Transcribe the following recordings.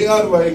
ARY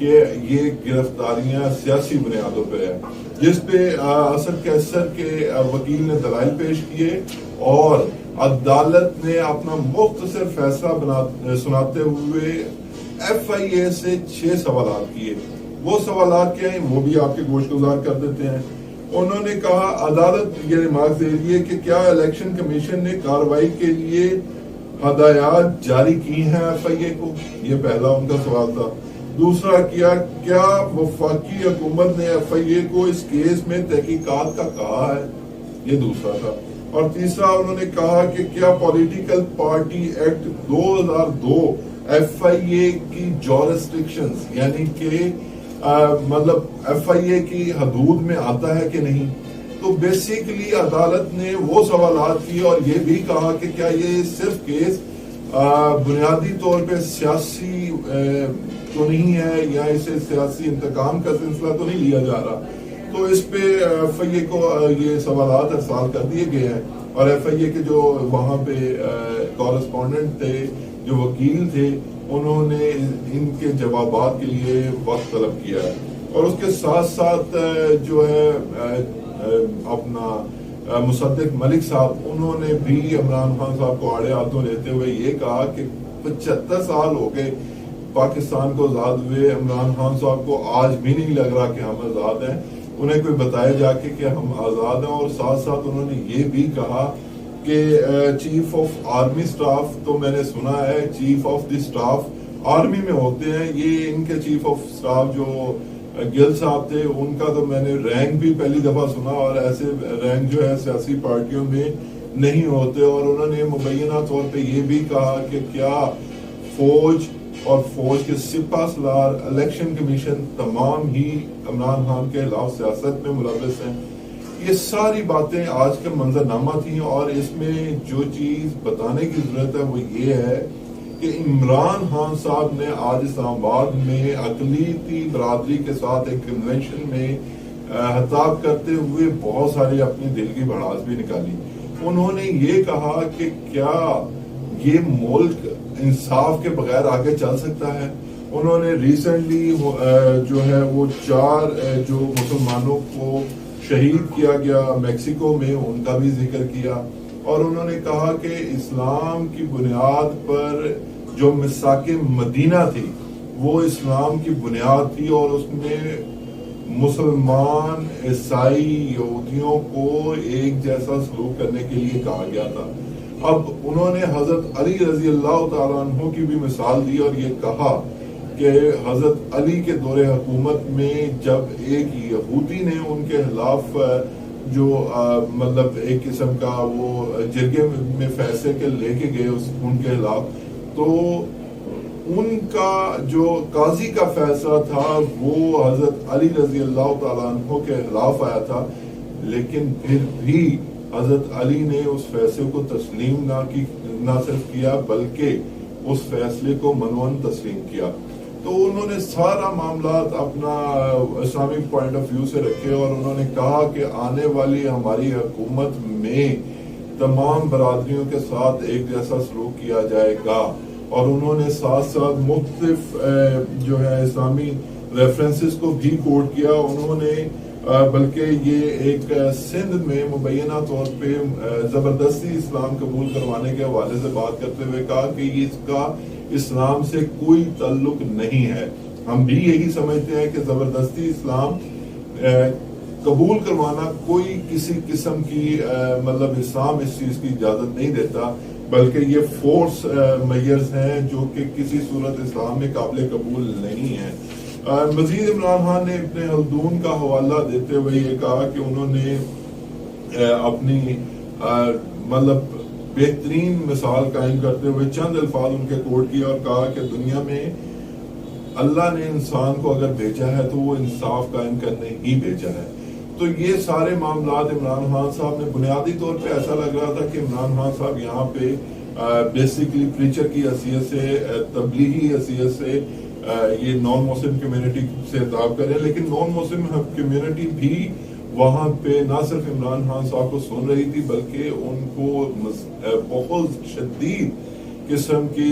کہ یہ گرفتاریاں سیاسی بنیادوں پہ ہیں، جس پہ اسد کیسر کے وکیل نے دلائل پیش کیے اور عدالت نے اپنا مختصر فیصلہ سناتے ہوئے ایف آئی اے سے 6 سوالات کیے۔ وہ سوالات کیا ہیں وہ بھی آپ کے گوش گزار کر دیتے ہیں۔ انہوں نے کہا عدالت یہ ریمارک دے رہی ہے کہ کیا الیکشن کمیشن نے کارروائی کے لیے ہدایات جاری کی ہیں ایف آئی اے کو، یہ پہلا ان کا سوال تھا۔ دوسرا کیا وفاقی حکومت نے ایف آئی اے کو اس کیس میں تحقیقات کا کہا ہے، یہ دوسرا تھا۔ اور تیسرا انہوں نے کہا کہ کیا پولیٹیکل پارٹی ایکٹ 2002 ایف آئی اے کی جورسڈکشنز یعنی کہ مطلب ایف آئی اے کی حدود میں آتا ہے کہ نہیں۔ تو بیسیکلی عدالت نے وہ سوالات کیے اور یہ بھی کہا کہ کیا یہ صرف کیس بنیادی طور پہ سیاسی تو نہیں ہے یا اسے سیاسی انتقام کا سلسلہ تو نہیں لیا جا رہا۔ تو اس پہ ایف آئی اے کو یہ سوالات ارسال کر دیے گئے ہیں اور ایف آئی اے کے جو وہاں پہ کورسپونڈنٹ تھے، جو وکیل تھے، انہوں نے ان کے جوابات کے لیے وقت طلب کیا ہے۔ اور اس کے ساتھ ساتھ جو ہے اپنا مصدق ملک صاحب، انہوں نے بھی عمران خان صاحب کو آڑے ہاتھوں لیتے ہوئے یہ کہا کہ 75 سال ہو گئے پاکستان کو آزاد ہوئے، عمران خان صاحب کو آج بھی نہیں لگ رہا کہ ہم آزاد ہیں، انہیں کوئی بتائے جا کے کہ ہم آزاد ہیں۔ اور ساتھ ساتھ انہوں نے یہ بھی کہا کہ چیف آف آرمی سٹاف، تو میں نے سنا ہے chief of the staff army میں ہوتے ہیں، یہ ان کے چیف آف سٹاف جو گل صاحب تھے ان کا تو میں نے رینک بھی پہلی دفعہ سنا، اور ایسے رینک جو ہے سیاسی پارٹیوں میں نہیں ہوتے۔ اور انہوں نے مبینہ طور پہ یہ بھی کہا کہ کیا فوج اور فوج کے سپہ سالار، الیکشن کمیشن تمام ہی عمران خان کے خلاف سیاست میں ملوث ہیں۔ یہ ساری باتیں آج کا منظرنامہ تھیں، اور اس میں جو چیز بتانے کی ضرورت ہے وہ یہ ہے کہ عمران خان صاحب نے آج اسلام آباد میں اقلیتی برادری کے ساتھ ایک کنونشن میں خطاب کرتے ہوئے بہت سارے اپنی دل کی بھڑاس بھی نکالی۔ انہوں نے یہ کہا کہ کیا یہ ملک انصاف کے بغیر آگے چل سکتا ہے۔ انہوں نے ریسنٹلی جو ہے وہ 4 جو مسلمانوں کو شہید کیا گیا میکسیکو میں، ان کا بھی ذکر کیا، اور انہوں نے کہا کہ اسلام کی بنیاد پر جو میثاق مدینہ تھی وہ اسلام کی بنیاد تھی، اور اس میں مسلمان، عیسائی، یہودیوں کو ایک جیسا سلوک کرنے کے لیے کہا گیا تھا۔ اب انہوں نے حضرت علی رضی اللہ تعالیٰ عنہ کی بھی مثال دی اور یہ کہا کہ حضرت علی کے دور حکومت میں جب ایک یہودی نے ان کے خلاف جو مطلب ایک قسم کا وہ جرگے میں فیصلے کے لے کے گئے ان کے خلاف، تو ان کا جو قاضی کا فیصلہ تھا وہ حضرت علی رضی اللہ تعالیٰ عنہ کے خلاف آیا تھا، لیکن پھر بھی حضرت علی نے اس فیصلے کو تسلیم نہ صرف کیا بلکہ اس فیصلے کو منوان تسلیم کیا۔ تو انہوں نے سارا معاملات اپنا اسلامک پوائنٹ آف ویو سے رکھے، اور انہوں نے کہا کہ آنے والی ہماری حکومت میں تمام برادریوں کے ساتھ ایک جیسا سلوک کیا جائے گا۔ اور انہوں نے ساتھ ساتھ مختلف جو ہے اسلامی ریفرنسز کو بھی کوٹ کیا۔ انہوں نے بلکہ یہ ایک سندھ میں مبینہ طور پہ زبردستی اسلام قبول کروانے کے حوالے سے بات کرتے ہوئے کہا کہ اس کا اسلام سے کوئی تعلق نہیں ہے۔ ہم بھی یہی سمجھتے ہیں کہ زبردستی اسلام قبول کروانا کوئی کسی قسم کی مطلب اسلام اس چیز کی اجازت نہیں دیتا، بلکہ یہ فورس میئرز ہیں جو کہ کسی صورت اسلام میں قابل قبول نہیں ہیں۔ مزید عمران خان نے ابن خلدون کا حوالہ دیتے ہوئے یہ کہا کہ انہوں نے اپنی مطلب بہترین مثال قائم کرتے ہوئے چند الفاظ ان کے کوٹ کیا اور کہا کہ دنیا میں اللہ نے انسان کو اگر بھیجا ہے تو وہ انصاف قائم کرنے ہی بھیجا ہے۔ تو یہ سارے معاملات عمران خان صاحب نے بنیادی طور پہ ایسا لگ رہا تھا کہ عمران خان صاحب یہاں پہ بیسیکلی پریچر کی حیثیت سے، تبلیغی حیثیت سے یہ نان مسلم کمیونٹی سے خطاب کریں، لیکن نان مسلم کمیونٹی بھی وہاں پہ نہ صرف عمران خان صاحب کو سن رہی تھی بلکہ ان کو بہت شدید قسم کی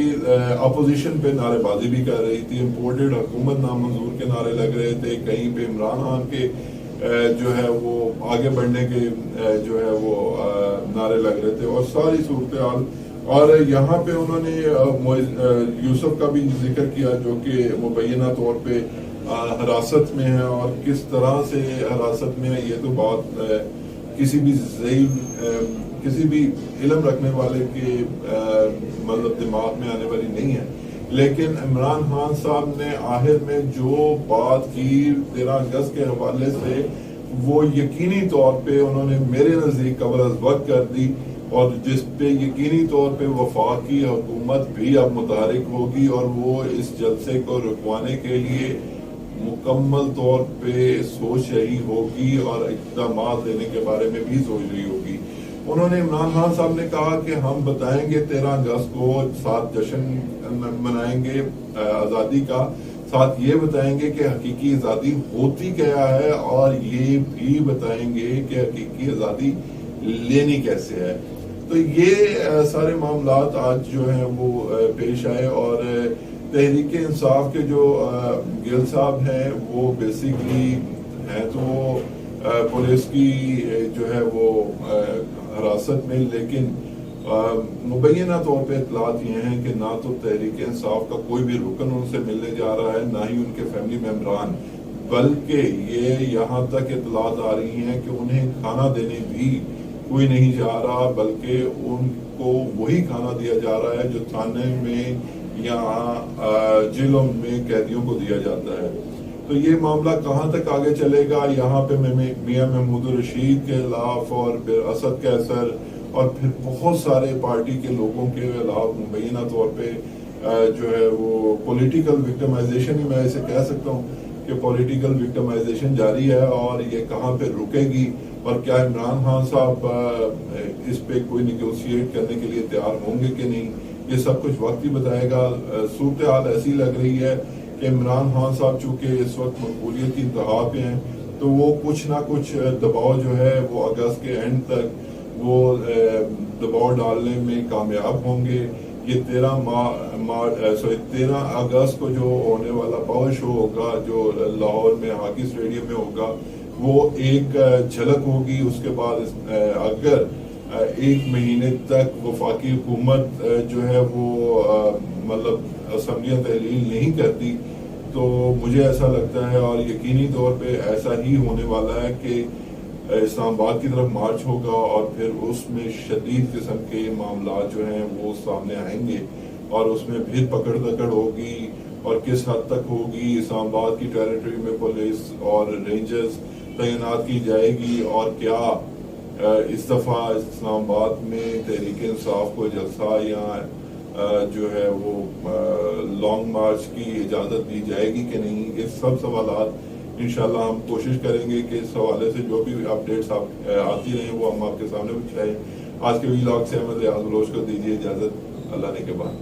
اپوزیشن پہ نعرے بازی بھی کر رہی تھی، امپورٹڈ حکومت نامنظور کے نعرے لگ رہے تھے، کہیں پہ عمران خان کے جو ہے وہ آگے بڑھنے کے جو ہے وہ نعرے لگ رہے تھے، اور ساری صورتحال. اور یہاں پہ انہوں نے یوسف کا بھی ذکر کیا جو کہ مبینہ طور پہ حراست میں ہے، اور کس طرح سے حراست میں ہے یہ تو بات کسی بھی علم رکھنے والے کے مطلب دماغ میں آنے والی نہیں ہے. لیکن عمران خان صاحب نے آخر میں جو بات کی 13 اگست کے حوالے سے وہ یقینی طور پہ انہوں نے میرے نزدیک قبل از وقت کر دی، اور جس پہ یقینی طور پہ وفاقی حکومت بھی اب متحرک ہوگی، اور وہ اس جلسے کو رکوانے کے لیے مکمل طور پہ سوچ رہی ہوگی اور اقدامات لینے کے بارے میں بھی سوچ رہی ہوگی. انہوں نے عمران خان صاحب نے کہا کہ ہم بتائیں گے 13 اگست کو ساتھ جشن منائیں گے آزادی کا، ساتھ یہ بتائیں گے کہ حقیقی آزادی ہوتی کیا ہے، اور یہ بھی بتائیں گے کہ حقیقی آزادی لینی کیسے ہے. تو یہ سارے معاملات آج جو ہیں وہ پیش آئے، اور تحریک انصاف کے جو گل صاحب ہیں وہ بیسیکلی ہیں تو پولیس کی جو ہے وہ حراست میں، لیکن مبینہ طور پہ اطلاعات یہ ہیں کہ نہ تو تحریک انصاف کا کوئی بھی رکن ان سے ملنے جا رہا ہے، نہ ہی ان کے فیملی ممبران، بلکہ یہ یہاں تک اطلاعات آ رہی ہیں کہ انہیں کھانا دینے بھی کوئی نہیں جا رہا، بلکہ ان کو وہی کھانا دیا جا رہا ہے جو تھانے میں یا جیلوں میں قیدیوں کو دیا جاتا ہے. تو یہ معاملہ کہاں تک آگے چلے گا؟ یہاں پہ میاں محمود الرشید کے خلاف اور پھر اسد قیصر اور پھر بہت سارے پارٹی کے لوگوں کے خلاف مبینہ طور پہ جو ہے وہ پولیٹیکل وکٹمائزیشن ہی میں اسے کہہ سکتا ہوں کہ پولیٹیکل وکٹمائزیشن جاری ہے، اور یہ کہاں پہ رکے گی، اور کیا عمران خان صاحب اس پہ کوئی نیگوشیٹ کرنے کے لیے تیار ہوں گے کہ نہیں، یہ سب کچھ وقت ہی بتائے گا. صورتحال ایسی لگ رہی ہے کہ عمران خان صاحب چونکہ اس وقت مقبولیت کی انتہا پہ ہیں، تو وہ کچھ نہ کچھ دباؤ جو ہے وہ اگست کے اینڈ تک وہ دباؤ ڈالنے میں کامیاب ہوں گے. یہ 13 اگست کو جو ہونے والا پاور شو ہوگا جو لاہور میں ہاکی اسٹیڈیم میں ہوگا، وہ ایک جھلک ہوگی. اس کے بعد اگر ایک مہینے تک وفاقی حکومت جو ہے وہ مطلب اسمبلیاں تحلیل نہیں کرتی، تو مجھے ایسا لگتا ہے اور یقینی طور پہ ایسا ہی ہونے والا ہے کہ اسلام آباد کی طرف مارچ ہوگا، اور پھر اس میں شدید قسم کے معاملات جو ہیں وہ سامنے آئیں گے، اور اس میں پھر پکڑ دکڑ ہوگی، اور کس حد تک ہوگی. اسلام آباد کی ٹیریٹری میں پولیس اور رینجرز تعینات کی جائے گی، اور کیا اس دفعہ اسلام آباد میں تحریک انصاف کو جلسہ یا جو ہے وہ لانگ مارچ کی اجازت دی جائے گی کہ نہیں. یہ سب سوالات انشاءاللہ ہم کوشش کریں گے کہ اس حوالے سے جو بھی اپڈیٹس آتی رہیں وہ ہم آپ کے سامنے پہنچائیں. آج کے ویلاگ سے احمد ریاض بلوچ کو دیجیے اجازت، اللہ نے کے بعد.